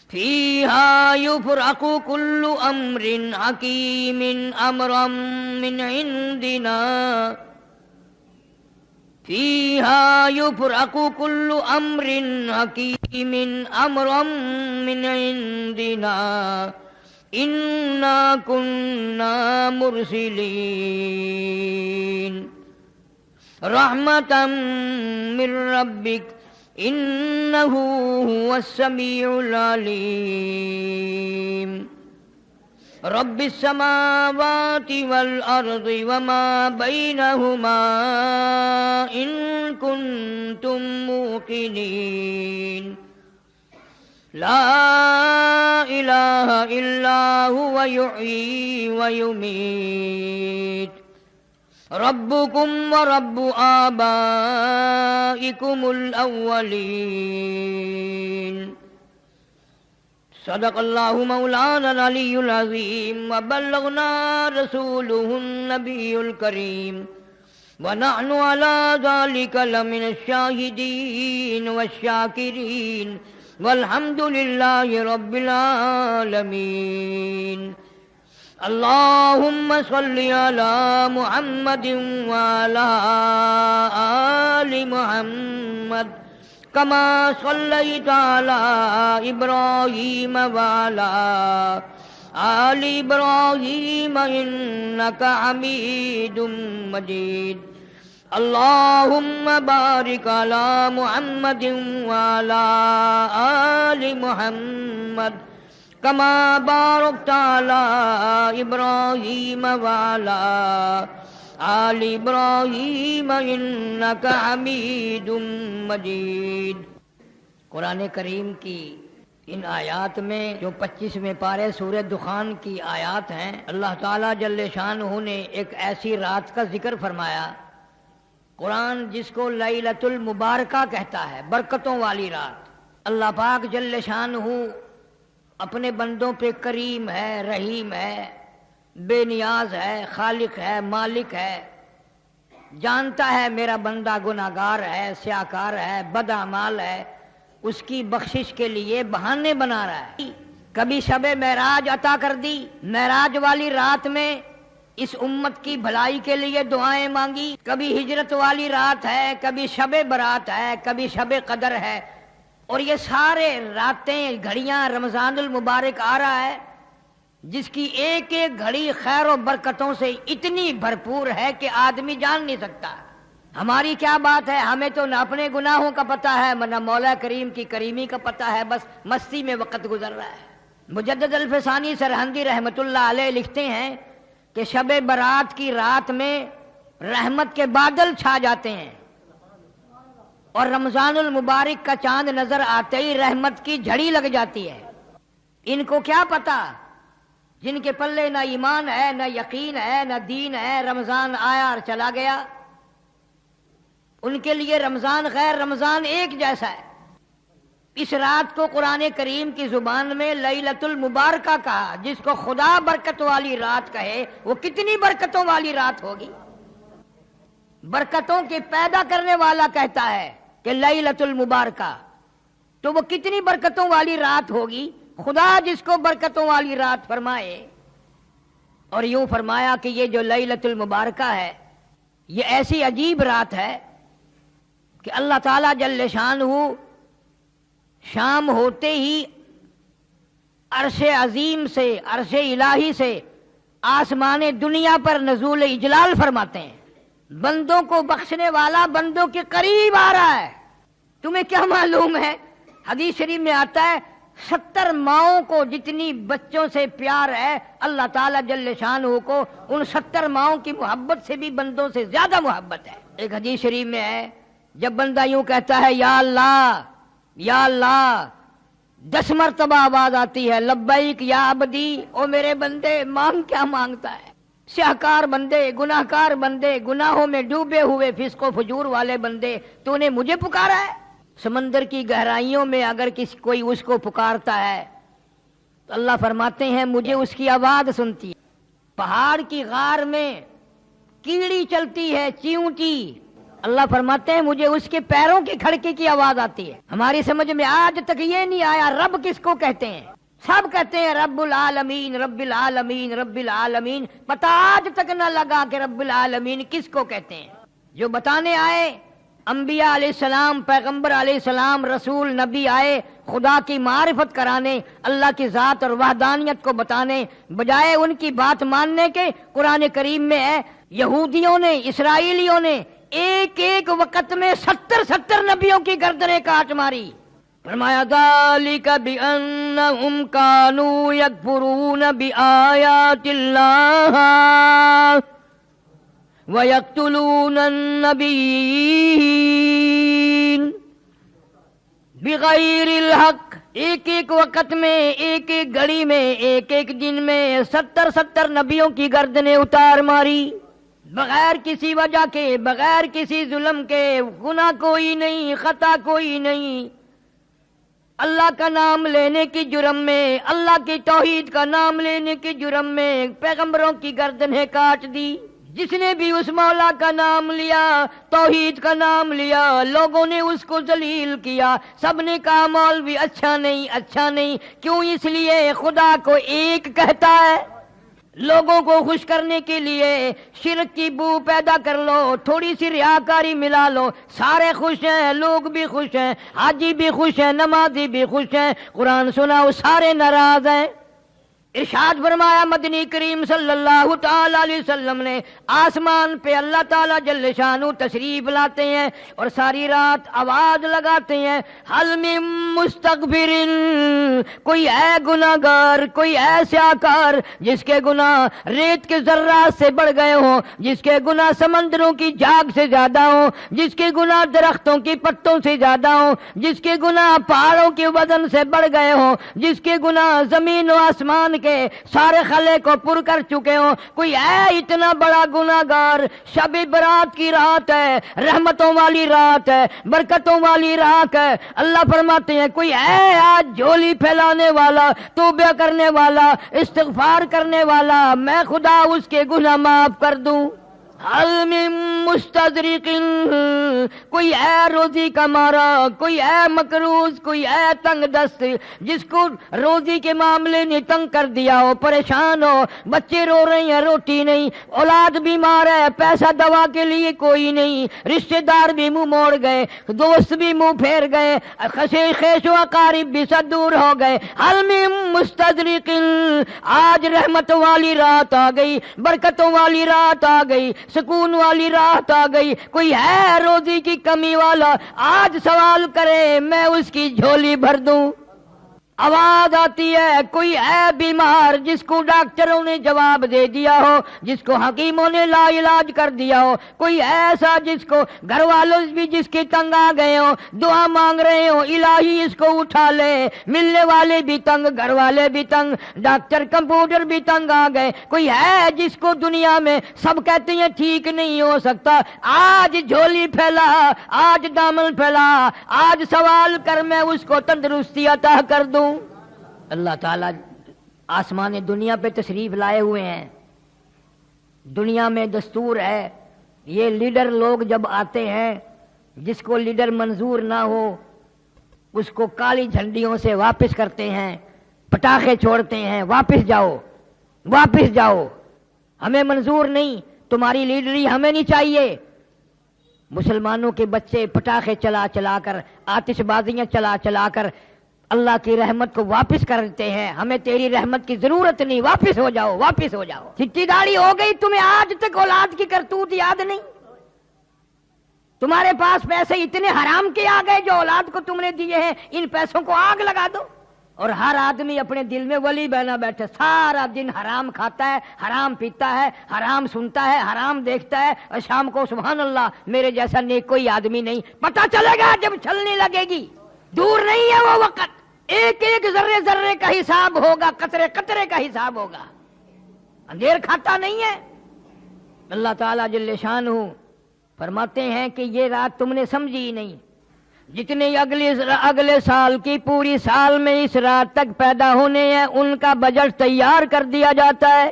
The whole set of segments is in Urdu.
فيها يفرق كل أمر حكيم أمرا من عندنا فيها يفرق كل أمر حكيم أمرا من عندنا إنا كنا مرسلين رحمة من ربك إنه هو السميع العليم رب السماوات والأرض وما بينهما إن كنتم موقنين لا إله إلا هو يحيي ويميت ربكم ورب آبائكم الأولين صدق اللہ مولانا العلی العظیم وبلغنا رسوله النبی الکریم ونحن على ذلك لمن الشاہدین والشاکرین والحمد للہ رب العالمین اللہم صل علی محمد وعلی آل محمد کما صلیت علی ابراہیم وعلی آل ابراہیم انک حمید مجید اللہم بارک علی محمد وعلی آل محمد کما بارکت علی ابراہیم وعلی آل ابراہیم انک حمید مجید۔ قرآن کریم کی ان آیات میں جو 25ویں پارے سورہ دخان کی آیات ہیں، اللہ تعالیٰ جل شانہ نے ایک ایسی رات کا ذکر فرمایا، قرآن جس کو لیلۃ المبارکہ کہتا ہے، برکتوں والی رات۔ اللہ پاک جل شانہ اپنے بندوں پہ کریم ہے، رحیم ہے، بے نیاز ہے، خالق ہے، مالک ہے، جانتا ہے میرا بندہ گناہگار ہے، سیاکار ہے، بدعمال ہے، اس کی بخشش کے لیے بہانے بنا رہا ہے۔ کبھی شب معراج عطا کر دی، معراج والی رات میں اس امت کی بھلائی کے لیے دعائیں مانگی، کبھی ہجرت والی رات ہے، کبھی شب برات ہے، کبھی شب قدر ہے، اور یہ سارے راتیں گھڑیاں رمضان المبارک آ رہا ہے جس کی ایک ایک گھڑی خیر و برکتوں سے اتنی بھرپور ہے کہ آدمی جان نہیں سکتا۔ ہماری کیا بات ہے، ہمیں تو نہ اپنے گناہوں کا پتہ ہے نہ مولا کریم کی کریمی کا پتہ ہے، بس مستی میں وقت گزر رہا ہے۔ مجدد الفسانی سرہندی رحمت اللہ علیہ لکھتے ہیں کہ شب برات کی رات میں رحمت کے بادل چھا جاتے ہیں اور رمضان المبارک کا چاند نظر آتے ہی رحمت کی جھڑی لگ جاتی ہے۔ ان کو کیا پتا جن کے پلے نہ ایمان ہے، نہ یقین ہے، نہ دین ہے، رمضان آیا اور چلا گیا، ان کے لیے رمضان غیر رمضان ایک جیسا ہے۔ اس رات کو قرآن کریم کی زبان میں لیلۃ المبارکہ کہا، جس کو خدا برکت والی رات کہے وہ کتنی برکتوں والی رات ہوگی۔ برکتوں کے پیدا کرنے والا کہتا ہے کہ لیلۃ المبارکہ، تو وہ کتنی برکتوں والی رات ہوگی۔ خدا جس کو برکتوں والی رات فرمائے، اور یوں فرمایا کہ یہ جو لیلۃ المبارکہ ہے یہ ایسی عجیب رات ہے کہ اللہ تعالیٰ جل شانہ شام ہوتے ہی عرش عظیم سے، عرش الہی سے آسمان دنیا پر نزول اجلال فرماتے ہیں۔ بندوں کو بخشنے والا بندوں کے قریب آ رہا ہے۔ تمہیں کیا معلوم ہے، حدیث شریف میں آتا ہے 70 ماؤں کو جتنی بچوں سے پیار ہے اللہ تعالیٰ جل شانہ کو ان 70 ماؤں کی محبت سے بھی بندوں سے زیادہ محبت ہے۔ ایک حدیث شریف میں ہے جب بندہ یوں کہتا ہے یا اللہ یا اللہ، 10 مرتبہ آواز آتی ہے لبیک یا عبدی، او میرے بندے مانگ کیا مانگتا ہے۔ سیاکار بندے، گناہکار بندے، گناہوں میں ڈوبے ہوئے فسق و فجور والے بندے، تو نے مجھے پکارا ہے۔ سمندر کی گہرائیوں میں اگر کوئی اس کو پکارتا ہے تو اللہ فرماتے ہیں مجھے اس کی آواز سنتی ہے۔ پہاڑ کی غار میں کیڑی چلتی ہے، چیونٹی، اللہ فرماتے ہیں مجھے اس کے پیروں کی کھڑکی کی آواز آتی ہے۔ ہماری سمجھ میں آج تک یہ نہیں آیا رب کس کو کہتے ہیں۔ سب کہتے ہیں رب العالمین رب العالمین رب العالمین، پتہ آج تک نہ لگا کہ رب العالمین کس کو کہتے ہیں۔ جو بتانے آئے انبیاء علیہ السلام، پیغمبر علیہ السلام، رسول نبی آئے خدا کی معرفت کرانے، اللہ کی ذات اور وحدانیت کو بتانے، بجائے ان کی بات ماننے کے قرآن کریم میں ہے یہودیوں نے، اسرائیلیوں نے ایک ایک وقت میں 70 نبیوں کی گردنیں کاٹ ماری۔ فرمایا ذالک بأنہم کانوا یکفرون بآیات اللہ وَيَقْتُلُونَ النَّبِيِّينَ بِغَيْرِ الْحَقِّ، ایک ایک وقت میں، ایک ایک گھڑی میں، ایک ایک دن میں 70 نبیوں کی گردنیں اتار ماری، بغیر کسی وجہ کے، بغیر کسی ظلم کے، گناہ کوئی نہیں، خطا کوئی نہیں، اللہ کا نام لینے کی جرم میں، اللہ کی توحید کا نام لینے کی جرم میں پیغمبروں کی گردنیں کاٹ دی۔ جس نے بھی اس مولا کا نام لیا، توحید کا نام لیا، لوگوں نے اس کو ذلیل کیا، سب نے کہا مولوی اچھا نہیں، اچھا نہیں۔ کیوں؟ اس لیے خدا کو ایک کہتا ہے، لوگوں کو خوش کرنے کے لیے شرک کی بو پیدا کر لو، تھوڑی سی ریاکاری ملا لو، سارے خوش ہیں، لوگ بھی خوش ہیں، حاجی بھی خوش ہیں، نمازی بھی خوش ہیں، قرآن سناؤ سارے ناراض ہیں۔ ارشاد فرمایا مدنی کریم صلی اللہ تعالی علیہ وسلم نے، آسمان پہ اللہ تعالی جل شانہ تشریف لاتے ہیں اور ساری رات آواز لگاتے ہیں، حل من مستغفر، کوئی ہے گناہگار، کوئی ہے سیاکار جس کے گناہ ریت کے ذرات سے بڑھ گئے ہوں، جس کے گناہ سمندروں کی جھاگ سے زیادہ ہوں، جس کے گناہ درختوں کی پتوں سے زیادہ ہوں، جس کے گناہ پہاڑوں کے وزن سے بڑھ گئے ہوں، جس کے گناہ زمین و آسمان کے سارے خلے کو پر کر چکے ہوں۔ کوئی ہے اتنا بڑا گناہگار؟ شب برات کی رات ہے، رحمتوں والی رات ہے، برکتوں والی رات ہے۔ اللہ فرماتے ہیں کوئی ہے آج جھولی پھیلانے والا، توبہ کرنے والا، استغفار کرنے والا، میں خدا اس کے گناہ معاف کر دوں۔ حل من مستدرک، کوئی ہے روزی کا مارا، کوئی ہے مقروض، کوئی ہے تنگ دست، جس کو روزی کے معاملے نے تنگ کر دیا ہو، پریشان ہو، بچے رو رہے ہیں روٹی نہیں، اولاد بیمار ہے، پیسہ دوا کے لیے کوئی نہیں، رشتہ دار بھی منہ موڑ گئے، دوست بھی منہ پھیر گئے، خیش و اقارب بھی سب دور ہو گئے۔ حل من مستدرک، آج رحمت والی رات آ گئی، برکتوں والی رات آ گئی، سکون والی رات آ گئی۔ کوئی ہے روزی کی کمی والا؟ آج سوال کرے میں اس کی جھولی بھر دوں۔ آواز آتی ہے کوئی ہے بیمار جس کو ڈاکٹروں نے جواب دے دیا ہو، جس کو حکیموں نے لا علاج کر دیا ہو، کوئی ایسا جس کو گھر والوں بھی جس کے تنگ آ گئے ہو، دعا مانگ رہے ہو الہی اس کو اٹھا لے، ملنے والے بھی تنگ، گھر والے بھی تنگ، ڈاکٹر کمپیوٹر بھی تنگ آ گئے، کوئی ہے جس کو دنیا میں سب کہتے ہیں ٹھیک نہیں ہو سکتا، آج جھولی پھیلا، آج دامن پھیلا، آج سوال کر میں اس کو تندرستی عطا کر دوں۔ اللہ تعالیٰ آسمان دنیا پہ تشریف لائے ہوئے ہیں۔ دنیا میں دستور ہے یہ لیڈر لوگ جب آتے ہیں، جس کو لیڈر منظور نہ ہو اس کو کالی جھنڈیوں سے واپس کرتے ہیں، پٹاخے چھوڑتے ہیں، واپس جاؤ، واپس جاؤ، ہمیں منظور نہیں، تمہاری لیڈری ہمیں نہیں چاہیے۔ مسلمانوں کے بچے پٹاخے چلا چلا کر، آتش بازیاں چلا چلا کر اللہ کی رحمت کو واپس کرتے ہیں، ہمیں تیری رحمت کی ضرورت نہیں، واپس ہو جاؤ، واپس ہو جاؤ۔ چٹی داڑھی ہو گئی تمہیں، آج تک اولاد کی کرتوت یاد نہیں؟ تمہارے پاس پیسے اتنے حرام کے آ گئے جو اولاد کو تم نے دیے ہیں، ان پیسوں کو آگ لگا دو۔ اور ہر آدمی اپنے دل میں ولی بنا بیٹھے، سارا دن حرام کھاتا ہے، حرام پیتا ہے، حرام سنتا ہے، حرام دیکھتا ہے، اور شام کو سبحان اللہ میرے جیسا نیک کوئی آدمی نہیں۔ پتہ چلے گا جب چلنے لگے گی، دور نہیں ہے وہ وقت، ایک ایک ذرے ذرے کا حساب ہوگا، قطرے قطرے کا حساب ہوگا، اندھیر کھاتا نہیں ہے۔ اللہ تعالیٰ جل شانہ فرماتے ہیں کہ یہ رات تم نے سمجھی ہی نہیں، جتنے اگلے سال کی پوری سال میں اس رات تک پیدا ہونے ہیں ان کا بجٹ تیار کر دیا جاتا ہے،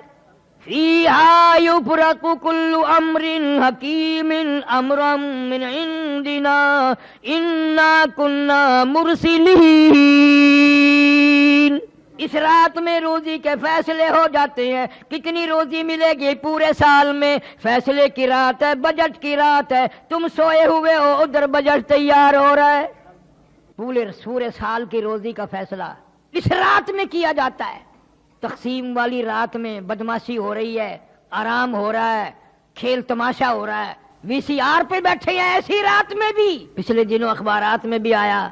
فیہا یفرق کل امر حکیم امرا من عندنا انا کنا مرسلین۔ اس رات میں روزی کے فیصلے ہو جاتے ہیں۔ کتنی روزی ملے گی پورے سال میں؟ فیصلے کی رات ہے، بجٹ کی رات ہے۔ تم سوئے ہوئے ہو، ادھر بجٹ تیار ہو رہا ہے۔ پورے سال کی روزی کا فیصلہ اس رات میں کیا جاتا ہے۔ تقسیم والی رات میں بدماشی ہو رہی ہے، آرام ہو رہا ہے، کھیل تماشا ہو رہا ہے، وی سی آر پہ بیٹھے ہیں ایسی رات میں بھی۔ پچھلے دنوں اخبارات میں بھی آیا،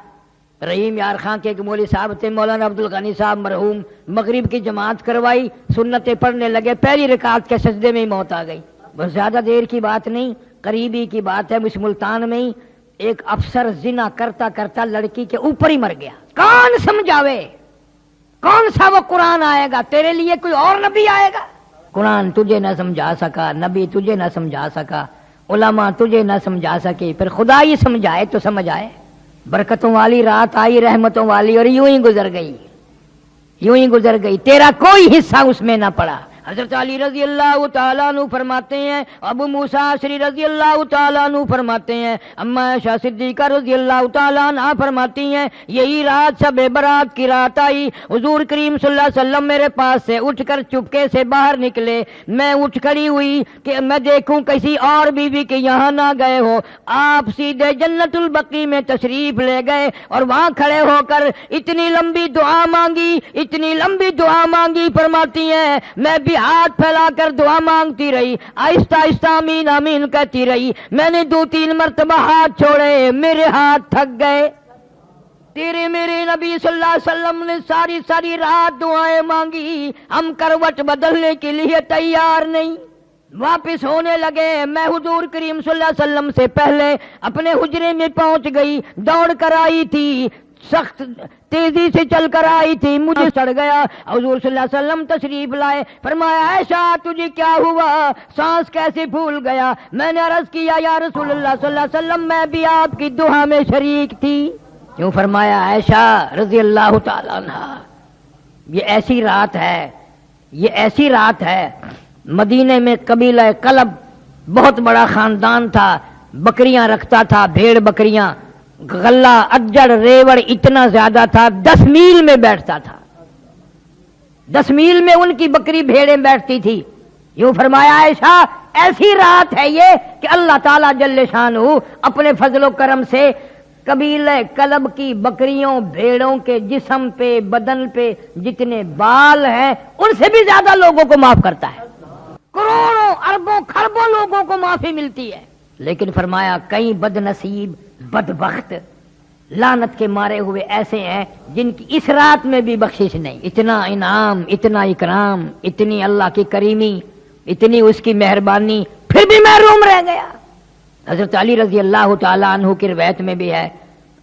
رحیم یار خان کے ایک مولوی صاحب تھے، مولانا عبدالغنی صاحب مرحوم، مغرب کی جماعت کروائی، سنتیں پڑھنے لگے، پہلی رکعت کے سجدے میں ہی موت آ گئی۔ بس زیادہ دیر کی بات نہیں، قریبی کی بات ہے، اس ملتان میں ہی ایک افسر زنا کرتا کرتا لڑکی کے اوپر ہی مر گیا۔ کون سمجھاوے؟ کون سا وہ قرآن آئے گا؟ تیرے لیے کوئی اور نبی آئے گا؟ قرآن تجھے نہ سمجھا سکا، نبی تجھے نہ سمجھا سکا، علماء تجھے نہ سمجھا سکے، پھر خدا ہی سمجھائے تو سمجھ آئے۔ برکتوں والی رات آئی، رحمتوں والی، اور یوں ہی گزر گئی، تیرا کوئی حصہ اس میں نہ پڑا۔ حضرت علی رضی اللہ تعالیٰ عنہ فرماتے ہیں، ابو موسیٰ اشعری رضی اللہ تعالیٰ عنہ فرماتے ہیں، اماں عائشہ صدیقہ رضی اللہ تعالیٰ عنہ فرماتی ہیں، یہی رات شب برات کی رات آئی، حضور کریم صلی اللہ علیہ وسلم میرے پاس سے اٹھ کر چپکے سے باہر نکلے، میں اٹھ کھڑی ہوئی کہ میں دیکھوں کسی اور بیوی کے یہاں نہ گئے ہو، آپ سیدھے جنت البقیع میں تشریف لے گئے اور وہاں کھڑے ہو کر اتنی لمبی دعا مانگی، فرماتی ہیں میں بھی ہاتھ پھیلا کر دعا مانگتی رہی، آہستہ آہستہ آمین آمین کہتی رہی، میں نے 2-3 مرتبہ ہاتھ چھوڑے، میرے ہاتھ تھک گئے۔ تیرے میرے نبی صلی اللہ علیہ وسلم نے ساری رات دعائیں مانگی، ہم کروٹ بدلنے کے لیے تیار نہیں۔ واپس ہونے لگے، میں حضور کریم صلی اللہ علیہ وسلم سے پہلے اپنے حجرے میں پہنچ گئی، دوڑ کر آئی تھی، سخت تیزی سے چل کر آئی تھی، مجھے سڑ گیا۔ حضور صلی اللہ علیہ وسلم تشریف لائے، فرمایا عائشہ تجھے کیا ہوا، سانس کیسے پھول گیا؟ میں نے عرض کیا یا رسول اللہ صلی اللہ علیہ وسلم میں بھی آپ کی دعا میں شریک تھی۔ کیوں؟ فرمایا عائشہ رضی اللہ تعالیٰ عنہ، یہ ایسی رات ہے، مدینے میں قبیلہ کلب بہت بڑا خاندان تھا، بکریاں رکھتا تھا، بھیڑ بکریاں، غلہ اجڑ ریوڑ اتنا زیادہ تھا، 10 میل میں بیٹھتا تھا، 10 میل میں ان کی بکری بھیڑیں بیٹھتی تھی۔ یوں فرمایا عائشہ ایسی رات ہے یہ کہ اللہ تعالیٰ جل شانہ اپنے فضل و کرم سے قبیلہ کلب کی بکریوں بھیڑوں کے جسم پہ بدن پہ جتنے بال ہیں ان سے بھی زیادہ لوگوں کو معاف کرتا ہے، کروڑوں اربوں کھربوں لوگوں کو معافی ملتی ہے۔ لیکن فرمایا کئی بد نصیب بدبخت لعنت کے مارے ہوئے ایسے ہیں جن کی اس رات میں بھی بخشش نہیں۔ اتنا انعام، اتنا اکرام، اتنی اللہ کی کریمی، اتنی اس کی مہربانی، پھر بھی محروم رہ گیا۔ حضرت علی رضی اللہ تعالیٰ عنہ کی روایت میں بھی ہے،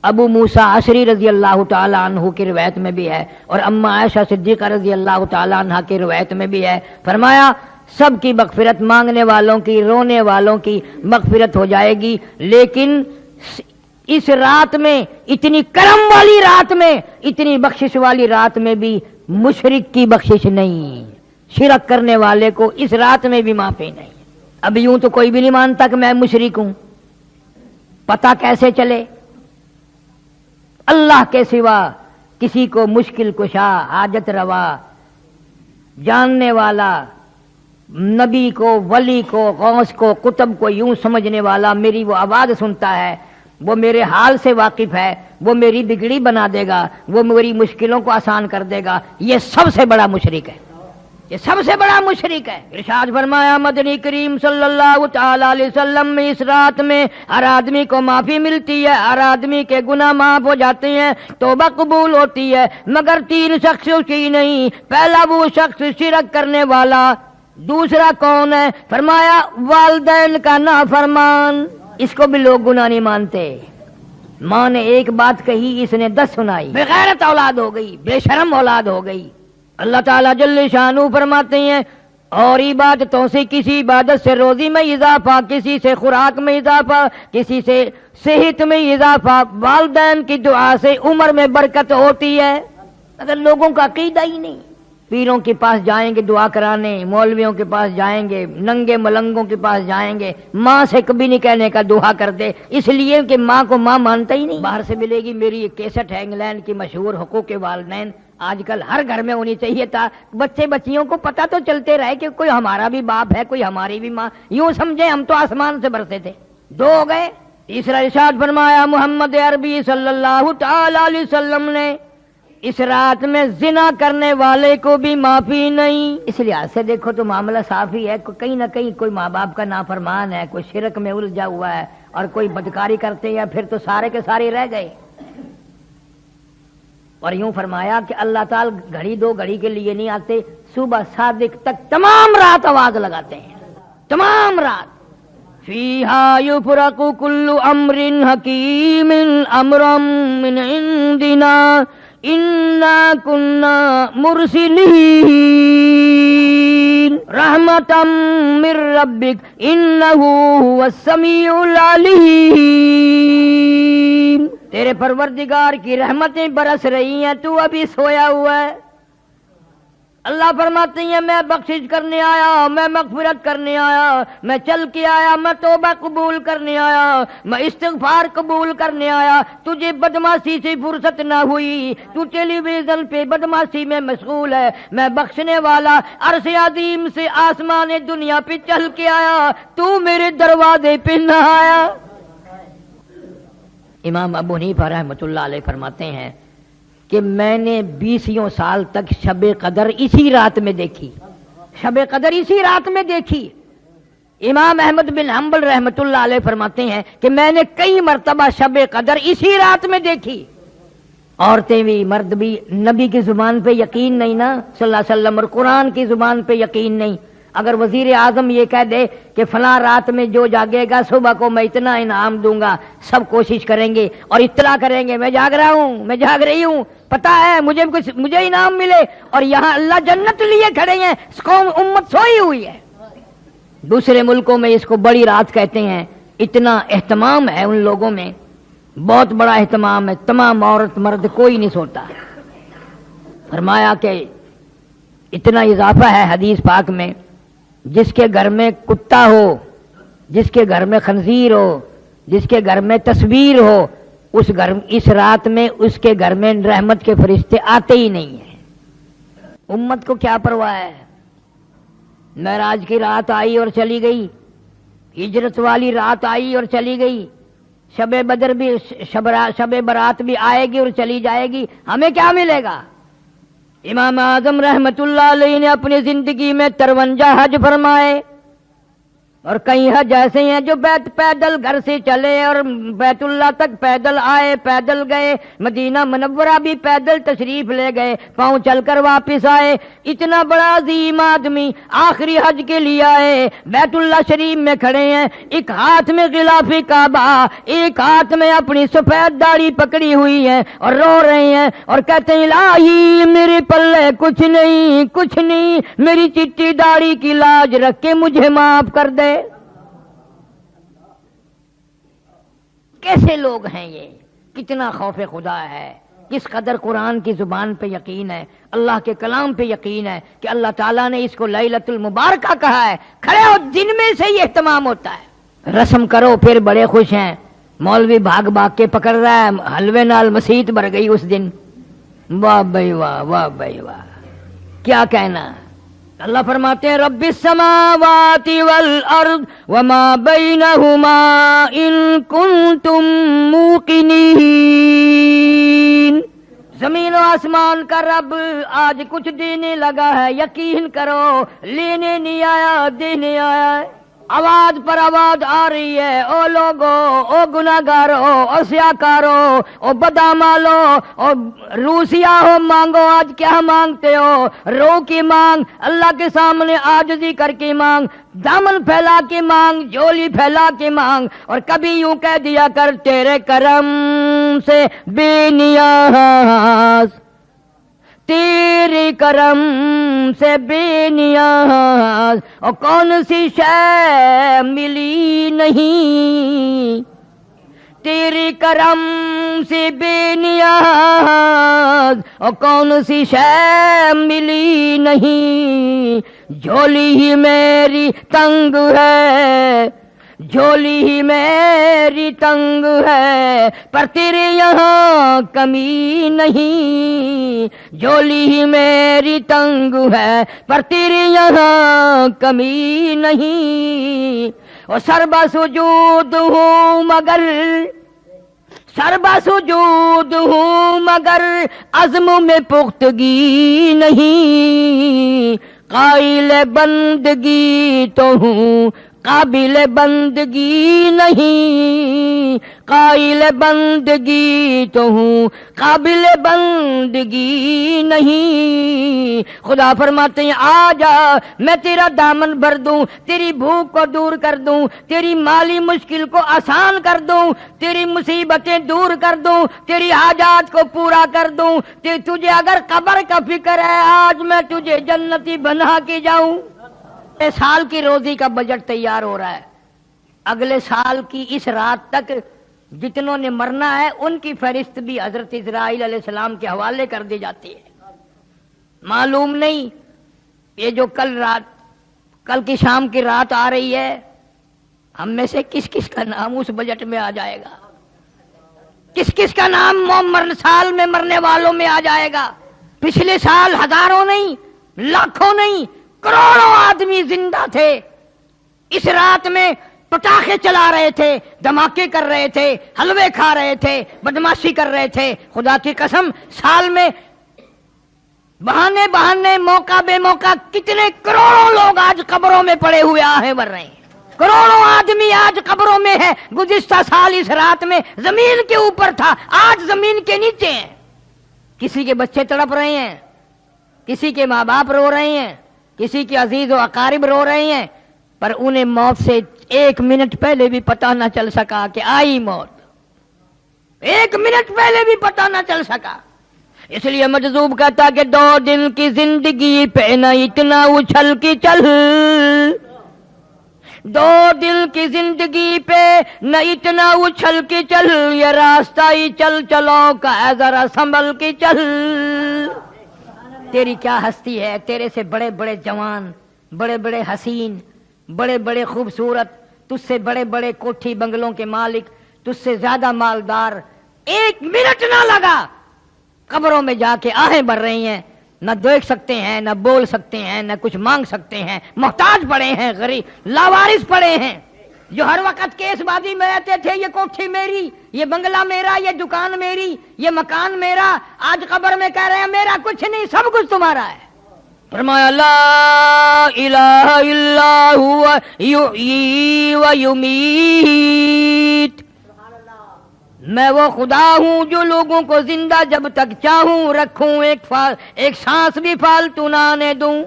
ابو موسیٰ اشعری رضی اللہ تعالیٰ عنہ کی روایت میں بھی ہے، اور اماں عائشہ صدیقہ رضی اللہ تعالیٰ عنہ کی روایت میں بھی ہے، فرمایا سب کی مغفرت، مانگنے والوں کی، رونے والوں کی مغفرت ہو جائے گی، لیکن اس رات میں، اتنی کرم والی رات میں، اتنی بخشش والی رات میں بھی مشرک کی بخشش نہیں، شرک کرنے والے کو اس رات میں بھی معافی نہیں۔ اب یوں تو کوئی بھی نہیں مانتا کہ میں مشرک ہوں، پتہ کیسے چلے؟ اللہ کے سوا کسی کو مشکل کشا، حاجت روا، جاننے والا، نبی کو، ولی کو، غوث کو، قطب کو یوں سمجھنے والا میری وہ آواز سنتا ہے، وہ میرے حال سے واقف ہے، وہ میری بگڑی بنا دے گا، وہ میری مشکلوں کو آسان کر دے گا، یہ سب سے بڑا مشرک ہے، یہ سب سے بڑا مشرک ہے۔ ارشاد فرمایا مدنی کریم صلی اللہ تعالی علیہ وسلم میں اس رات میں ہر آدمی کو معافی ملتی ہے، ہر آدمی کے گناہ معاف ہو جاتے ہیں، توبہ قبول ہوتی ہے، مگر 3 شخص کی نہیں۔ پہلا وہ شخص شرک کرنے والا، دوسرا کون ہے؟ فرمایا والدین کا نافرمان، اس کو بھی لوگ گناہ نہیں مانتے، ماں نے ایک بات کہی اس نے 10 سنائی، بغیرت اولاد ہو گئی، بے شرم اولاد ہو گئی۔ اللہ تعالیٰ جل شانہ فرماتے ہیں اور عبادتوں سے کسی عبادت سے روزی میں اضافہ، کسی سے خوراک میں اضافہ، کسی سے صحت میں اضافہ، والدین کی دعا سے عمر میں برکت ہوتی ہے۔ اگر لوگوں کا عقیدہ ہی نہیں، پیروں کے پاس جائیں گے دعا کرانے، مولویوں کے پاس جائیں گے، ننگے ملنگوں کے پاس جائیں گے، ماں سے کبھی نہیں کہنے کا دعا کر دے، اس لیے کہ ماں کو ماں مانتا ہی نہیں۔ باہر سے ملے گی میری ایک کیسٹ ہے انگلینڈ کی مشہور حقوق والدین، آج کل ہر گھر میں ہونی چاہیے تھا، بچے بچیوں کو پتہ تو چلتے رہے کہ کوئی ہمارا بھی باپ ہے، کوئی ہماری بھی ماں، یوں سمجھے ہم تو آسمان سے برسے تھے۔ دو ہو گئے، تیسرا ارشاد فرمایا محمد عربی صلی اللہ تعالی علیہ وسلم نے اس رات میں زنا کرنے والے کو بھی معافی نہیں۔ اس لحاظ سے دیکھو تو معاملہ صاف ہی ہے، کہیں نہ کہیں کوئی ماں باپ کا نافرمان ہے، کوئی شرک میں الجھا ہوا ہے اور کوئی بدکاری کرتے ہیں، پھر تو سارے کے سارے رہ گئے۔ اور یوں فرمایا کہ اللہ تعالی گھڑی دو گھڑی کے لیے نہیں آتے، صبح صادق تک تمام رات آواز لگاتے ہیں، تمام رات۔ فیہا یفرق کل امر حکیم امرا من عندنا انا کنا مرسلین رحمتا من ربک انہ هو السمیع العلیم۔ تیرے پروردگار کی رحمتیں برس رہی ہیں، تو ابھی سویا ہوا ہے۔ اللہ فرماتے ہیں میں بخشش کرنے آیا، میں مغفرت کرنے آیا، میں چل کے آیا، میں توبہ قبول کرنے آیا، میں استغفار قبول کرنے آیا، تجھے بدمعاشی سے فرصت نہ ہوئی، تو ٹیلی ویژن پہ بدمعاشی میں مشغول ہے، میں بخشنے والا عرش عظیم سے آسمان دنیا پہ چل کے آیا، تو میرے دروازے پہ نہ آیا۔ امام ابو حنیفہ رحمۃ اللہ علیہ فرماتے ہیں کہ میں نے 20 سال تک شب قدر اسی رات میں دیکھی، شب قدر اسی رات میں دیکھی۔ امام احمد بن حنبل رحمۃ اللہ علیہ فرماتے ہیں کہ میں نے کئی مرتبہ شب قدر اسی رات میں دیکھی۔ عورتیں بھی مرد بھی، نبی کی زبان پہ یقین نہیں نا صلی اللہ علیہ وسلم، اور قرآن کی زبان پہ یقین نہیں۔ اگر وزیر اعظم یہ کہہ دے کہ فلاں رات میں جو جاگے گا صبح کو میں اتنا انعام دوں گا، سب کوشش کریں گے اور اطلاع کریں گے میں جاگ رہا ہوں، میں جاگ رہی ہوں، پتہ ہے مجھے انعام ملے، اور یہاں اللہ جنت لیے کھڑے ہیں، قوم امت سوئی ہوئی ہے۔ دوسرے ملکوں میں اس کو بڑی رات کہتے ہیں، اتنا اہتمام ہے ان لوگوں میں، بہت بڑا اہتمام ہے، تمام عورت مرد کوئی نہیں سوتا۔ فرمایا کہ اتنا اضافہ ہے حدیث پاک میں، جس کے گھر میں کتا ہو، جس کے گھر میں خنزیر ہو، جس کے گھر میں تصویر ہو، اس رات میں اس کے گھر میں رحمت کے فرشتے آتے ہی نہیں ہیں۔ امت کو کیا پرواہ ہے؟ معراج کی رات آئی اور چلی گئی، ہجرت والی رات آئی اور چلی گئی، شب بدر بھی، شب برات بھی آئے گی اور چلی جائے گی، ہمیں کیا ملے گا؟ امام اعظم رحمت اللہ علیہ نے اپنی زندگی میں 53 حج فرمائے، اور کئی حج ایسے ہیں جو پیدل گھر سے چلے اور بیت اللہ تک پیدل آئے، پیدل گئے، مدینہ منورہ بھی پیدل تشریف لے گئے، پاؤں چل کر واپس آئے۔ اتنا بڑا عظیم آدمی آخری حج کے لیے آئے، بیت اللہ شریف میں کھڑے ہیں، ایک ہاتھ میں غلاف کعبہ، ایک ہاتھ میں اپنی سفید داڑھی پکڑی ہوئی ہے اور رو رہے ہیں اور کہتے ہیں الہی میرے پلے کچھ نہیں، کچھ نہیں، میری چٹی داڑھی کی لاج رکھ کے مجھے معاف کر دے۔ کیسے لوگ ہیں یہ؟ کتنا خوف خدا ہے، کس قدر قرآن کی زبان پہ یقین ہے، اللہ کے کلام پہ یقین ہے کہ اللہ تعالیٰ نے اس کو لیلۃ المبارکہ کہا ہے۔ کھڑے ہو، دن میں سے ہی اہتمام ہوتا ہے، رسم کرو پھر بڑے خوش ہیں۔ مولوی بھاگ بھاگ کے پکڑ رہا ہے، حلوے نال مسیت بھر گئی اس دن، واہ بھائی واہ، واہ بھائی واہ، کیا کہنا۔ اللہ فرماتے ہیں رب السماوات والارض وما بینہما ان کنتم موقنین۔ زمین و آسمان کا رب آج کچھ دینے لگا ہے، یقین کرو، لینے نہیں آیا، دینے آیا ہے۔ آواز پر آواز آ رہی ہے، او لوگو، او گناہگارو، او سیاکارو، او بدامالو، او روسیا ہو، مانگو، آج کیا مانگتے ہو؟ رو کی مانگ، اللہ کے سامنے عاجزی کر کے مانگ، دامن پھیلا کے مانگ، جھولی پھیلا کے مانگ، اور کبھی یوں کہہ دیا کر تیرے کرم سے بے نیاز، تیرے کرم سے بے نیاز، اور کون سی شے ملی نہیں، تیری کرم سے بے نیاز اور کون سی شے ملی نہیں، جھولی ہی میری تنگ ہے، جھولی ہی میری تنگ ہے، پر تیرے یہاں کمی نہیں، جھولی ہی میری تنگ ہے، پر تیرے یہاں کمی نہیں، اور سربا سجود ہوں مگر، سربا سجود ہوں مگر عزم میں پختگی نہیں، قائل بندگی تو ہوں قابل بندگی نہیں، قائل بندگی تو ہوں قابل بندگی نہیں۔ خدا فرماتے ہیں آ جا میں تیرا دامن بھر دوں، تیری بھوک کو دور کر دوں، تیری مالی مشکل کو آسان کر دوں، تیری مصیبتیں دور کر دوں، تیری حاجات کو پورا کر دوں، تجھے اگر قبر کا فکر ہے آج میں تجھے جنتی بنا کے جاؤں۔ سال کی روزی کا بجٹ تیار ہو رہا ہے، اگلے سال کی اس رات تک جتنوں نے مرنا ہے ان کی فہرست بھی حضرت اسرائیل علیہ السلام کے حوالے کر دی جاتی ہے۔ معلوم نہیں یہ جو کل کی شام کی رات آ رہی ہے، ہم میں سے کس کس کا نام اس بجٹ میں آ جائے گا، کس کس کا نام سال میں مرنے والوں میں آ جائے گا۔ پچھلے سال ہزاروں نہیں، لاکھوں نہیں، کروڑوں آدمی زندہ تھے، اس رات میں پٹاخے چلا رہے تھے، دھماکے کر رہے تھے، حلوے کھا رہے تھے، بدماشی کر رہے تھے۔ خدا کی قسم سال میں بہانے موقع بے موقع کتنے کروڑوں لوگ آج قبروں میں پڑے ہوئے آہیں بھر رہے ہیں، کروڑوں آدمی آج قبروں میں ہے۔ گزشتہ سال اس رات میں زمین کے اوپر تھا، آج زمین کے نیچے ہیں۔ کسی کے بچے تڑپ رہے ہیں، کسی کے ماں باپ رو رہے ہیں، کسی کے عزیز و اقارب رو رہے ہیں، پر انہیں موت سے ایک منٹ پہلے بھی پتہ نہ چل سکا کہ آئی موت، ایک منٹ پہلے بھی پتہ نہ چل سکا۔ اس لیے مجذوب کہتا کہ 2 دن کی زندگی پہ نہ اتنا اچھل کی چل، 2 دن کی زندگی پہ نہ اتنا اچھل کی چل، یہ راستہ ہی چل چلو کا ہے ذرا سنبھل کی چل۔ تیری کیا ہستی ہے، تیرے سے بڑے بڑے جوان، بڑے بڑے حسین، بڑے بڑے خوبصورت، تجھ سے بڑے بڑے کوٹھی بنگلوں کے مالک، تجھ سے زیادہ مالدار، ایک منٹ نہ لگا قبروں میں جا کے آہیں بھر رہی ہیں، نہ دیکھ سکتے ہیں، نہ بول سکتے ہیں، نہ کچھ مانگ سکتے ہیں، محتاج پڑے ہیں، غریب لاوارث پڑے ہیں، جو ہر وقت کیس بازی میں رہتے تھے، یہ کوٹھی میری، یہ بنگلہ میرا، یہ دکان میری، یہ مکان میرا، آج قبر میں کہہ رہے ہیں میرا کچھ نہیں، سب کچھ تمہارا ہے۔ فرمایا لا الہ الا ہوا یحیی و یمیت، میں وہ خدا ہوں جو لوگوں کو زندہ جب تک چاہوں رکھوں، ایک سانس بھی فالتو نہ آنے دوں۔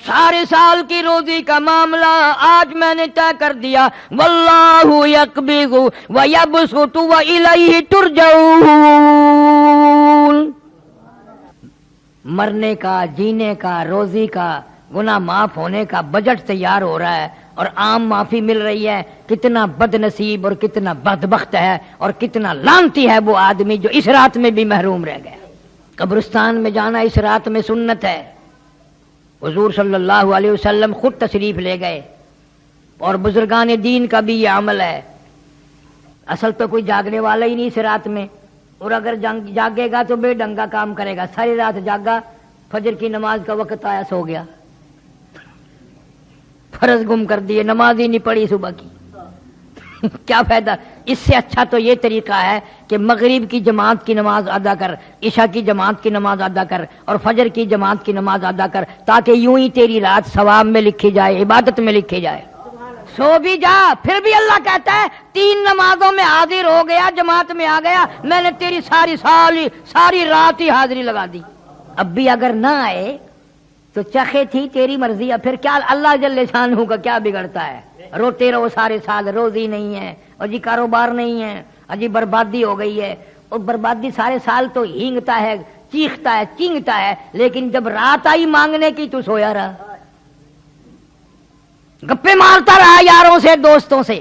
سارے سال کی روزی کا معاملہ آج میں نے طے کر دیا، واللہ یقبض ویبسط والیہ ترجعون۔ مرنے کا، جینے کا، روزی کا، گناہ معاف ہونے کا بجٹ تیار ہو رہا ہے اور عام معافی مل رہی ہے۔ کتنا بد نصیب اور کتنا بدبخت ہے اور کتنا لعنتی ہے وہ آدمی جو اس رات میں بھی محروم رہ گیا۔ قبرستان میں جانا اس رات میں سنت ہے، حضور صلی اللہ علیہ وسلم خود تشریف لے گئے، اور بزرگان دین کا بھی یہ عمل ہے۔ اصل تو کوئی جاگنے والا ہی نہیں اس رات میں، اور اگر جاگے گا تو بے ڈنگا کام کرے گا۔ ساری رات جاگا، فجر کی نماز کا وقت آیا سو گیا، فرض گم کر دیے، نماز ہی نہیں پڑھی صبح کی، کیا فائدہ؟ اس سے اچھا تو یہ طریقہ ہے کہ مغرب کی جماعت کی نماز ادا کر، عشاء کی جماعت کی نماز ادا کر، اور فجر کی جماعت کی نماز ادا کر، تاکہ یوں ہی تیری رات ثواب میں لکھی جائے، عبادت میں لکھی جائے۔ سو بھی جا، پھر بھی اللہ کہتا ہے 3 نمازوں میں حاضر ہو گیا، جماعت میں آ گیا، میں نے تیری ساری رات ہی حاضری لگا دی۔ اب بھی اگر نہ آئے تو چخے تھی تیری مرضی، اب پھر کیا اللہ جل شانہ کا کیا بگڑتا ہے؟ روتے رہو سارے سال، روزی نہیں ہے، اور جی کاروبار نہیں ہے، اجی بربادی ہو گئی ہے، اور بربادی سارے سال تو ہینگتا ہے، چیختا ہے، چینگتا ہے، لیکن جب رات آئی مانگنے کی تو سویا رہا، گپے مارتا رہا یاروں سے، دوستوں سے،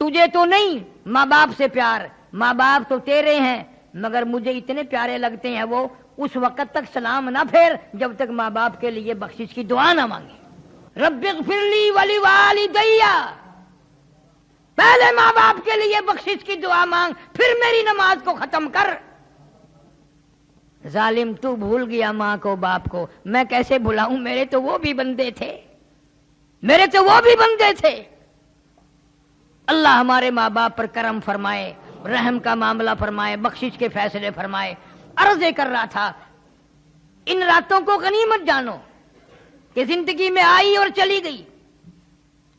تجھے تو نہیں ماں باپ سے پیار، ماں باپ تو تیرے ہیں مگر مجھے اتنے پیارے لگتے ہیں وہ، اس وقت تک سلام نہ پھیر جب تک ماں باپ کے لیے بخشش کی دعا نہ مانگے۔ رب اغفر لی ولوالدی، پہلے ماں باپ کے لیے بخشش کی دعا مانگ، پھر میری نماز کو ختم کر۔ ظالم تو بھول گیا ماں کو باپ کو، میں کیسے بھلاؤں، میرے تو وہ بھی بندے تھے، میرے تو وہ بھی بندے تھے۔ اللہ ہمارے ماں باپ پر کرم فرمائے، رحم کا معاملہ فرمائے، بخشش کے فیصلے فرمائے۔ عرض کر رہا تھا ان راتوں کو غنیمت جانو کہ زندگی میں آئی اور چلی گئی،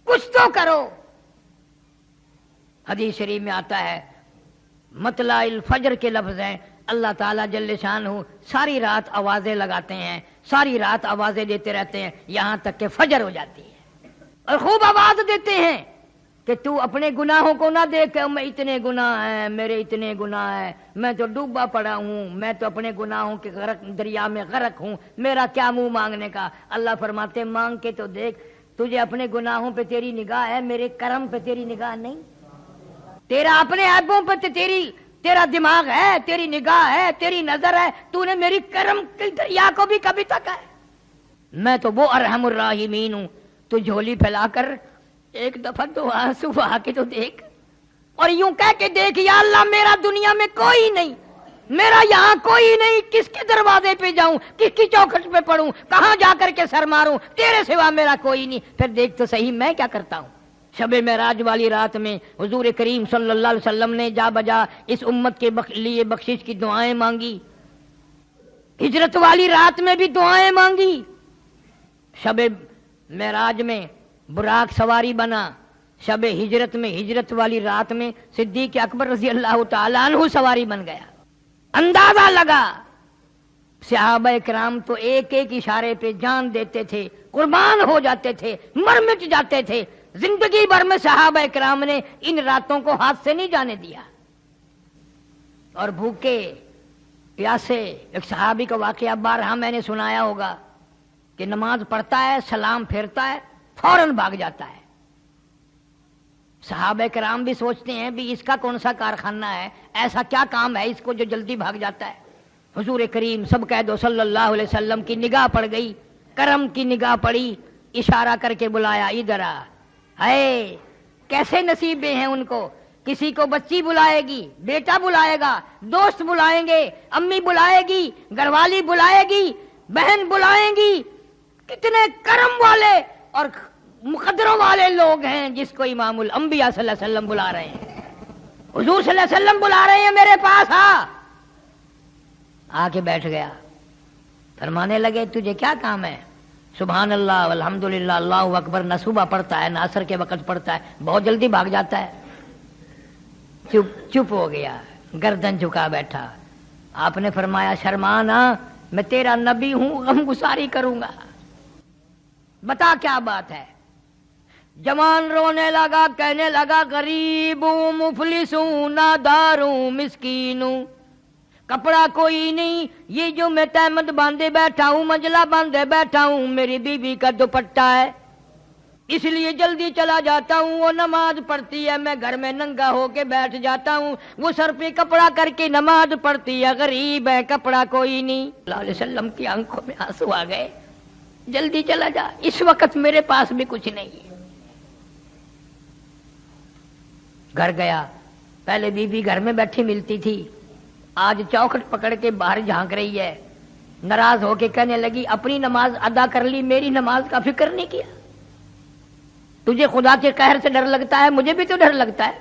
کچھ تو کرو۔ حدیث شریف میں آتا ہے مطلع الفجر کے لفظ ہیں، اللہ تعالیٰ جل شانہ ساری رات آوازیں لگاتے ہیں، ساری رات آوازیں دیتے رہتے ہیں یہاں تک کہ فجر ہو جاتی ہے، اور خوب آواز دیتے ہیں کہ تو اپنے گناہوں کو نہ دیکھ، میں اتنے گناہ ہیں، میرے اتنے گناہ ہیں، میں تو ڈوبا پڑا ہوں، میں تو اپنے گناہوں کے دریا میں غرق ہوں، میرا کیا منہ مانگنے کا۔ اللہ فرماتے مانگ کے تو دیکھ، تجھے اپنے گناہوں پہ تیری نگاہ ہے، میرے کرم پہ تیری نگاہ نہیں، تیرا اپنے عیبوں پہ تیرا دماغ ہے، تیری نگاہ ہے، تیری نظر ہے، تو نے میری کرم کی دریا کو بھی کبھی تک ہے۔ میں تو وہ ارحم الراحمین ہوں، تو جھولی پھیلا کر ایک دفعہ تو آنسو بہا کے تو دیکھ، اور یوں کہہ کے دیکھ یا اللہ میرا دنیا میں کوئی نہیں، میرا یہاں کوئی نہیں، کس کے دروازے پہ جاؤں، کس کی چوکھٹ پہ پڑھوں، کہاں جا کر کے سر ماروں، تیرے سوا میرا کوئی نہیں۔ پھر دیکھ تو صحیح میں کیا کرتا ہوں۔ شب معراج والی رات میں حضور کریم صلی اللہ علیہ وسلم نے جا بجا اس امت کے لیے بخشش کی دعائیں مانگی، ہجرت والی رات میں بھی دعائیں مانگی، شب معراج میں براق سواری بنا، شب ہجرت میں ہجرت والی رات میں صدیق اکبر رضی اللہ تعالیٰ عنہ سواری بن گیا۔ اندازہ لگا صحابہ کرام تو ایک ایک اشارے پہ جان دیتے تھے، قربان ہو جاتے تھے، مر مٹ جاتے تھے۔ زندگی بھر میں صحابہ کرام نے ان راتوں کو ہاتھ سے نہیں جانے دیا، اور بھوکے پیاسے۔ ایک صحابی کا واقعہ بارہا میں نے سنایا ہوگا کہ نماز پڑھتا ہے، سلام پھیرتا ہے، فوراً بھاگ جاتا ہے۔ صحابہ کرام بھی سوچتے ہیں بھی اس کا کون سا کارخانہ ہے، ایسا کیا کام ہے اس کو جو جلدی بھاگ جاتا ہے۔ حضور کریم سب کہہ دو صلی اللہ علیہ وسلم کی نگاہ پڑ گئی، کرم کی نگاہ پڑی، اشارہ کر کے بلایا ادھر آ۔ ہے کیسے نصیبے ہیں ان کو، کسی کو بچی بلائے گی، بیٹا بلائے گا، دوست بلائیں گے، امی بلائے گی، گھر والی بلائے گی، بہن بلائیں گی۔ کتنے کرم والے اور مقدروں والے لوگ ہیں جس کو امام الانبیاء صلی اللہ علیہ وسلم بلا رہے ہیں، حضور صلی اللہ علیہ وسلم بلا رہے ہیں میرے پاس آ کے بیٹھ گیا۔ فرمانے لگے تجھے کیا کام ہے؟ سبحان اللہ والحمدللہ اللہ اکبر، نہ صبح پڑھتا ہے نہ عصر کے وقت پڑھتا ہے، بہت جلدی بھاگ جاتا ہے۔ چپ ہو گیا، گردن جھکا بیٹھا۔ آپ نے فرمایا شرمانا، میں تیرا نبی ہوں، غم گساری کروں گا، بتا کیا بات ہے۔ جوان رونے لگا، کہنے لگا غریب ہوں، مفلس ہوں، نادار ہوں، مسکین ہوں، کپڑا کوئی نہیں، یہ جو میں تہمت باندھے بیٹھا ہوں، منجلا باندھے بیٹھا ہوں، میری بیوی کا دوپٹہ ہے، اس لیے جلدی چلا جاتا ہوں۔ وہ نماز پڑھتی ہے، میں گھر میں ننگا ہو کے بیٹھ جاتا ہوں، وہ سر پہ کپڑا کر کے نماز پڑھتی ہے، غریب ہے، کپڑا کوئی نہیں۔ صلی اللہ علیہ وسلم کی آنکھوں میں آنسو آ گئے، جلدی چلا جا، اس وقت میرے پاس بھی کچھ نہیں ہے۔ گھر گیا، پہلے بیوی گھر میں بیٹھی ملتی تھی، آج چوکھٹ پکڑ کے باہر جھانک رہی ہے، ناراض ہو کے کہنے لگی اپنی نماز ادا کر لی، میری نماز کا فکر نہیں کیا۔ تجھے خدا کے قہر سے ڈر لگتا ہے، مجھے بھی تو ڈر لگتا ہے،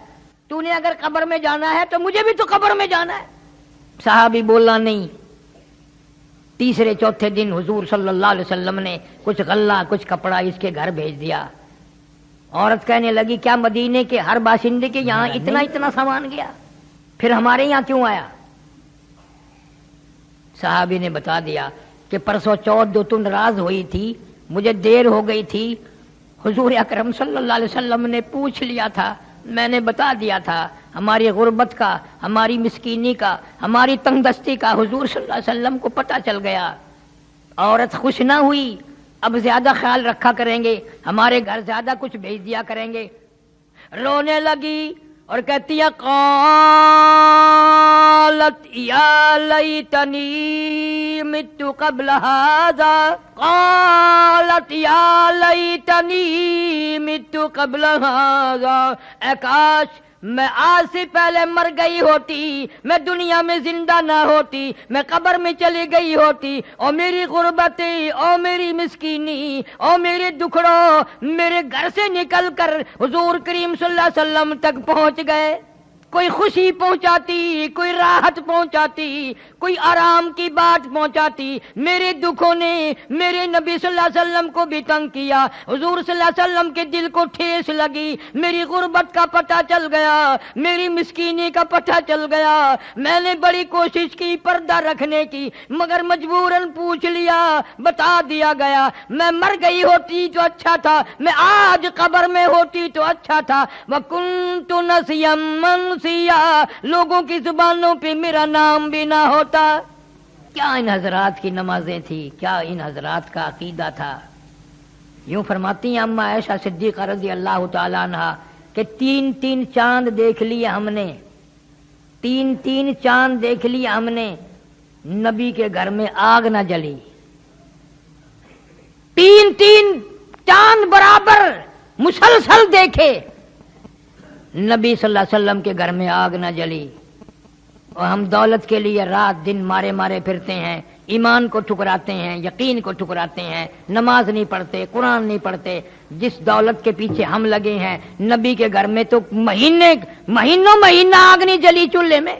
تو نے اگر قبر میں جانا ہے تو مجھے بھی تو قبر میں جانا ہے۔ صحابی بولنا نہیں۔ تیسرے چوتھے دن حضور صلی اللہ علیہ وسلم نے کچھ غلہ کچھ کپڑا اس کے گھر بھیج دیا۔ عورت کہنے لگی کیا مدینے کے ہر باشندے کے یہاں اتنا سامان گیا، پھر ہمارے یہاں کیوں آیا؟ صحابی نے بتا دیا کہ پرسوں چوتھ جو تم ناراض ہوئی تھی، مجھے دیر ہو گئی تھی، حضور اکرم صلی اللہ علیہ وسلم نے پوچھ لیا تھا، میں نے بتا دیا تھا ہماری غربت کا، ہماری مسکینی کا، ہماری تنگ دستی کا حضور صلی اللہ علیہ وسلم کو پتہ چل گیا۔ عورت خوش نہ ہوئی، اب زیادہ خیال رکھا کریں گے، ہمارے گھر زیادہ کچھ بھیج دیا کریں گے۔ رونے لگی اور کہتی ہے قالت یا لیتنی مت قبل ھذا، قالت یا لیتنی مت قبل ھذا، اے کاش میں آج سے پہلے مر گئی ہوتی، میں دنیا میں زندہ نہ ہوتی، میں قبر میں چلی گئی ہوتی، اور میری غربتی، اور میری مسکینی، اور میرے دکھڑوں میرے گھر سے نکل کر حضور کریم صلی اللہ علیہ وسلم تک پہنچ گئے، کوئی خوشی پہنچاتی، کوئی راحت پہنچاتی، کوئی آرام کی بات پہنچاتی۔ میرے دکھوں نے میرے نبی صلی اللہ علیہ وسلم کو بھی تنگ کیا، حضور صلی اللہ علیہ وسلم کے دل کو ٹھیس لگی، میری غربت کا پتہ چل گیا، میری مسکینی کا پتہ چل گیا۔ میں نے بڑی کوشش کی پردہ رکھنے کی، مگر مجبوراً پوچھ لیا، بتا دیا گیا، میں مر گئی ہوتی تو اچھا تھا، میں آج قبر میں ہوتی تو اچھا تھا۔ وَكُنْتُ نَسْيًا مَنْسِيًّا، لوگوں کی زبانوں پہ میرا نام بھی نہ ہوتا۔ کیا ان حضرات کی نمازیں تھی، کیا ان حضرات کا عقیدہ تھا۔ یوں فرماتی ہیں اما عائشہ صدیقہ رضی اللہ تعالی عنہا کہ 3 چاند دیکھ لیے ہم نے، 3 چاند دیکھ لیے ہم نے، نبی کے گھر میں آگ نہ جلی۔ 3 چاند برابر مسلسل دیکھے، نبی صلی اللہ علیہ وسلم کے گھر میں آگ نہ جلی، اور ہم دولت کے لیے رات دن مارے مارے پھرتے ہیں، ایمان کو ٹھکراتے ہیں، یقین کو ٹھکراتے ہیں، نماز نہیں پڑھتے، قرآن نہیں پڑھتے۔ جس دولت کے پیچھے ہم لگے ہیں، نبی کے گھر میں تو مہینہ آگ نہیں جلی چولہے میں۔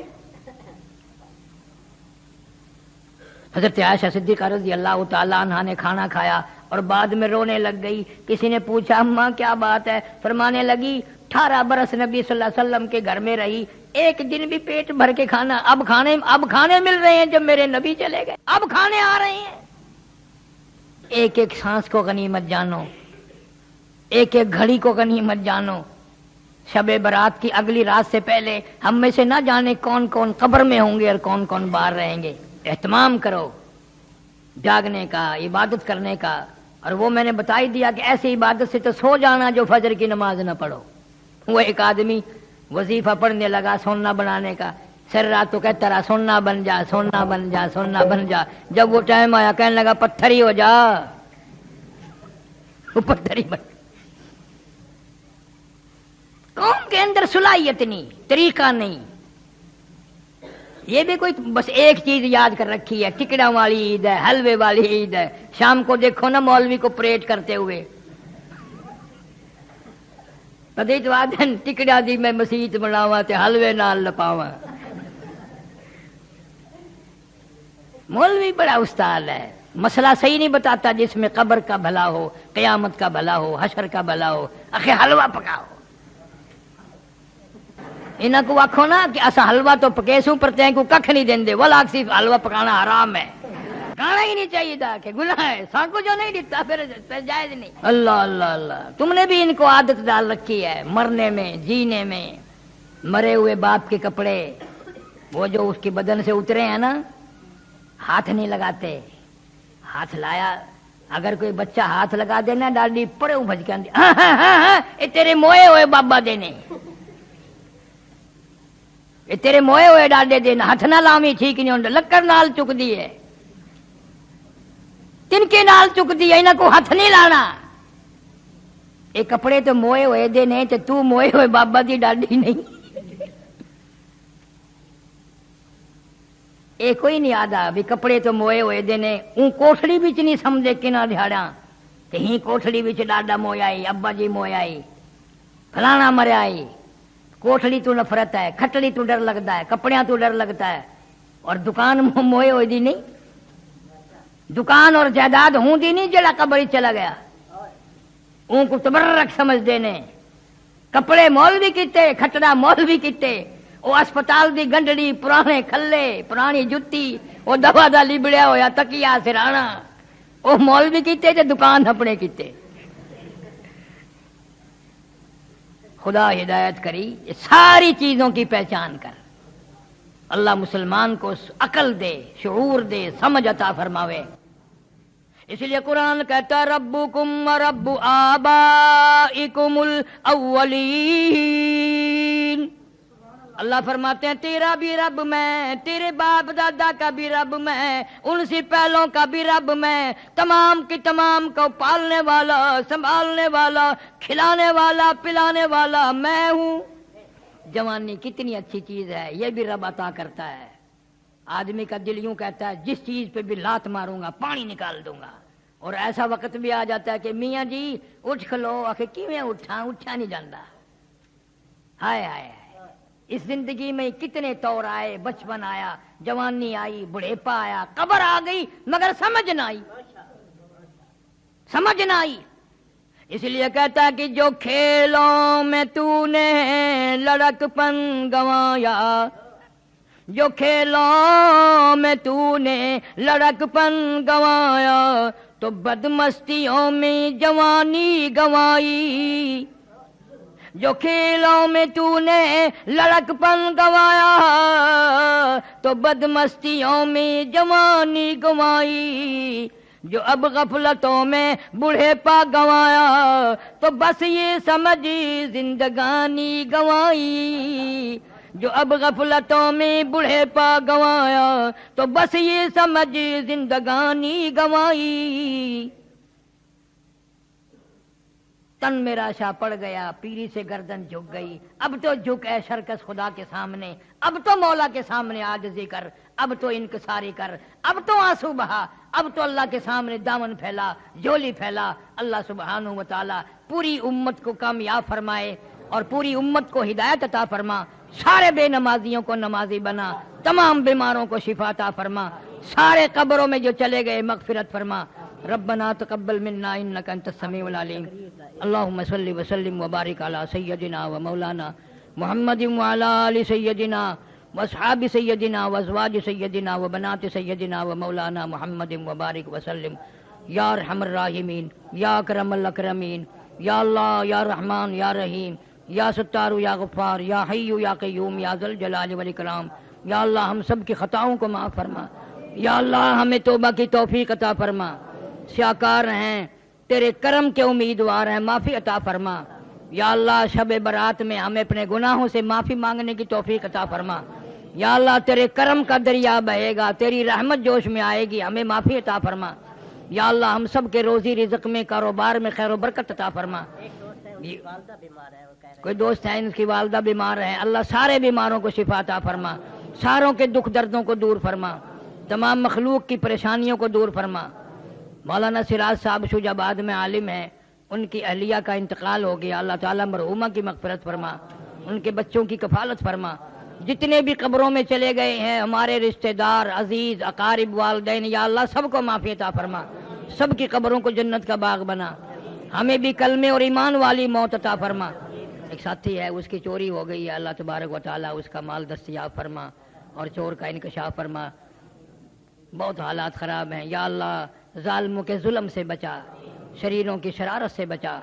حضرت عائشہ صدیقہ رضی اللہ تعالی عنہا نے کھانا کھایا اور بعد میں رونے لگ گئی۔ کسی نے پوچھا اماں کیا بات ہے؟ فرمانے لگی 18 برس نبی صلی اللہ علیہ وسلم کے گھر میں رہی، ایک دن بھی پیٹ بھر کے کھانا، اب کھانے مل رہے ہیں جب میرے نبی چلے گئے، اب کھانے آ رہے ہیں۔ ایک ایک سانس کو غنیمت جانو، ایک ایک گھڑی کو غنیمت جانو۔ شب برات کی اگلی رات سے پہلے ہم میں سے نہ جانے کون کون قبر میں ہوں گے اور کون کون باہر رہیں گے۔ اہتمام کرو جاگنے کا، عبادت کرنے کا۔ اور وہ میں نے بتا ہی دیا کہ ایسی عبادت سے تو سو جانا جو فجر کی نماز نہ پڑھو۔ وہ ایک آدمی وظیفہ پڑھنے لگا سونا بنانے کا، سر رات تو کہتا رہا سونا بن جا، سونا بن جا، سونا بن جا۔ جب وہ ٹائم آیا کہنے لگا پتھر ہی ہو جا، وہ پتھر ہی بن۔ قوم کے اندر صلاحیت نہیں، طریقہ نہیں۔ یہ بھی کوئی بس ایک چیز یاد کر رکھی ہے، ٹکڑا والی عید ہے، حلوے والی عید ہے۔ شام کو دیکھو نا مولوی کو پریڈ کرتے ہوئے، کدی تو آدھن ٹکڑا دی میں مسیت بناواں تے حلوے نال لپاواں۔ مولوی بڑا استاد ہے، مسئلہ صحیح نہیں بتاتا جس میں قبر کا بھلا ہو، قیامت کا بھلا ہو، حشر کا بھلا ہو۔ اخے حلوہ پکاؤ، انہاں کو آکھو نا کہ اسا حلوہ تو پکے سوں پر تیں کو ککھ نہیں دیندے، ولا صرف حلوہ پکانا حرام ہے، کھانا ہی نہیں چاہیے تھا کہ گناہ ہے، سان کو جو نہیں دیتا پھر جائز نہیں۔ اللہ اللہ اللہ، تم نے بھی ان کو عادت ڈال رکھی ہے مرنے میں، جینے میں۔ مرے ہوئے باپ کے کپڑے وہ جو اس کے بدن سے اترے ہیں نا، ہاتھ نہیں لگاتے۔ ہاتھ لایا، اگر کوئی بچہ ہاتھ لگا دینا ڈاڈی پڑے بج کے آندی یہ تیرے موئے ہوئے بابا دینے، یہ تیرے موئے ہوئے ڈاڈے دینا، ہاتھ نہ لامی ٹھیک نہیں ہوتا، لکڑ نال چک دی ہے، تن کے نال چک دی ہے، انہاں کو ہاتھ نہیں لانا۔ یہ کپڑے تو موئے ہوئے دینے تے تو موئے ہوئے بابا دی ڈاڈی نہیں۔ یہ کوئی نہیں آدھا بھی کپڑے تو موئے ہوئے دینے، اون کوٹھڑی بچ نہیں سمجھے کنا دہاڑیاں کہ ہی کوٹھڑی بچ ڈاڈا مویا آئی، ابا جی مویا آئی، فلانا مریا آئی۔ کوٹھڑی تو نفرت ہے، کھٹڑی تو ڈر لگتا ہے، کپڑیاں تو ڈر لگتا ہے، اور دکان موئے ہوئے دی نہیں، دکان اور جائیداد ہوں دی نہیں جڑا قبر چلا گیا، اون کو تبرک سمجھ دینے۔ کپڑے مول بھی کیتے، کھٹڑا مول بھی کیتے، وہ اسپتال دی گنڈڑی، پرانے کھلے، پرانی جتی، وہ دوا دا لبڑیا ہویا تکیا سرانا، وہ مول بھی کیتے تے دکان اپنے کیتے۔ خدا ہدایت کری، یہ ساری چیزوں کی پہچان کر۔ اللہ مسلمان کو عقل دے، شعور دے، سمجھ عطا فرماوے۔ اس لیے قرآن کہتا ہے ربکم و رب آبائکم الاولین. اللہ فرماتے ہیں تیرا بھی رب میں، تیرے باپ دادا کا بھی رب میں، ان سے پہلوں کا بھی رب میں، تمام کی تمام کو پالنے والا، سنبھالنے والا، کھلانے والا، پلانے والا میں ہوں. جوانی کتنی اچھی چیز ہے، یہ بھی رب عطا کرتا ہے. آدمی کا دل یوں کہتا ہے جس چیز پہ بھی لات ماروں گا پانی نکال دوں گا، اور ایسا وقت بھی آ جاتا ہے کہ میاں جی اٹھ کھلو، آخر کیویں اٹھا نہیں جاتا. ہائے ہائے، اس زندگی میں کتنے طور آئے، بچپن آیا، جوانی آئی، بڑھیپا آیا، قبر آ گئی، مگر سمجھ نہ آئی، سمجھ نہ آئی. اس لیے کہتا ہے کہ جو کھیلوں میں تو نے لڑک پن گنوایا، جو کھیلوں میں تو نے لڑک پن گنوایا، تو بدمستیوں میں جوانی گنوائی. جو کھیلوں میں تو نے لڑک پن گنوایا، تو بدمستیوں میں جوانی گنوائی. جو اب غفلتوں میں بوڑھے پا گنوایا، تو بس یہ سمجھ زندگانی گنوائی. جو اب غفلتوں میں بوڑھے پا گنوایا، تو بس یہ سمجھ زندگانی گنوائی. تن میرا شاہ پڑ گیا، پیری سے گردن جھک گئی، اب تو جھک اے شرکس خدا کے سامنے، اب تو مولا کے سامنے عاجزی کر، اب تو انکساری کر، اب تو آنسو بہا، اب تو اللہ کے سامنے دامن پھیلا، جھولی پھیلا. اللہ سبحانہ و تعالی پوری امت کو کامیاب فرمائے اور پوری امت کو ہدایت عطا فرما. سارے بے نمازیوں کو نمازی بنا، تمام بیماروں کو شفا عطا فرما، سارے قبروں میں جو چلے گئے مغفرت فرما. ربنا تقبل منا انك انت السميع العليم. اللهم صل وسلم وبارك على سيدنا ومولانا محمد وعلى ال سيدنا واصحاب سيدنا وازواج سيدنا وبنات سيدنا ومولانا محمد وبارك وسلم. یا ارحم الراحمین، یا اکرم الاکرمین، یا اللہ، یا رحمان، یا رحیم، یا ستار، یا غفار، یا حی، یا قیوم، یا ذل جلال والاکرام. یا اللہ ہم سب کی خطاؤں کو معاف فرما. یا اللہ ہمیں توبہ کی توفیق عطا فرما. سیاکار ہیں، تیرے کرم کے امیدوار ہیں، معافی عطا فرما. یا اللہ شب برات میں ہمیں اپنے گناہوں سے معافی مانگنے کی توفیق عطا فرما. یا اللہ تیرے کرم کا دریا بہے گا، تیری رحمت جوش میں آئے گی، ہمیں معافی عطا فرما. یا اللہ ہم سب کے روزی رزق میں، کاروبار میں خیر و برکت عطا فرما. کوئی دوست ہے ان کی والدہ بیمار ہے، اللہ سارے بیماروں کو شفا عطا فرما، ساروں کے دکھ دردوں کو دور فرما، تمام مخلوق کی پریشانیوں کو دور فرما. مولانا سراج صاحب شوج آباد میں عالم ہیں، ان کی اہلیہ کا انتقال ہو گیا، اللہ تعالیٰ مرحومہ کی مغفرت فرما، ان کے بچوں کی کفالت فرما. جتنے بھی قبروں میں چلے گئے ہیں ہمارے رشتہ دار، عزیز، اقارب، والدین، یا اللہ سب کو معافی عطا فرما، سب کی قبروں کو جنت کا باغ بنا. ہمیں بھی کلمے اور ایمان والی موت عطا فرما. ایک ساتھی ہے اس کی چوری ہو گئی ہے، اللہ تبارک و تعالیٰ اس کا مال دستیاب فرما اور چور کا انکشاف فرما. بہت حالات خراب ہیں، یا اللہ ظالموں کے ظلم سے بچا، شریروں کی شرارت سے بچا،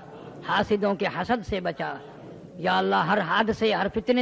حاسدوں کے حسد سے بچا. یا اللہ ہر حادثے، ہر فتنے